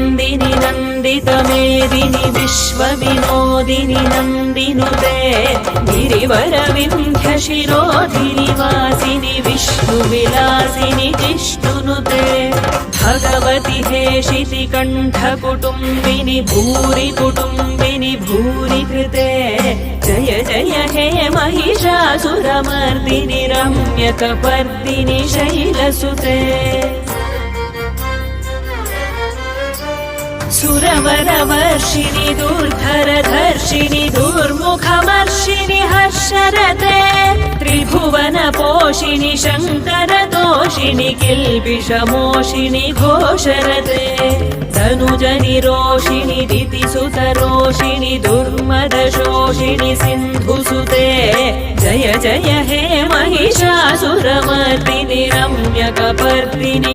नन्दिनि नन्दितमेदिनि विश्वविनोदिनि नन्दिनुते गिरिवरविन्ध्यशिरोधिनि वासिनि विष्णुविलासिनि जिष्णुनुते भगवति हेशिति कण्ठकुटुम्बिनि भूरि कुटुम्बिनि भूरि कृते जय जय हे महिषासुरमर्दिनि रम्यकपर्दिनि शैलसुते सुरवरवर्षिणि दुर्धरधर्षिणि दुर्मुखमर्षिणि हर्षरते त्रिभुवनपोषिणि शङ्करदोषिणि किल्बिषमोषिणि घोषरते तनुजनिरोषिणि दितिसुतरोषिणि दुर्मदशोषिणि सिन्धुसुते जय जय हे महिषासुरमर्दिनि रम्यकपर्दिनि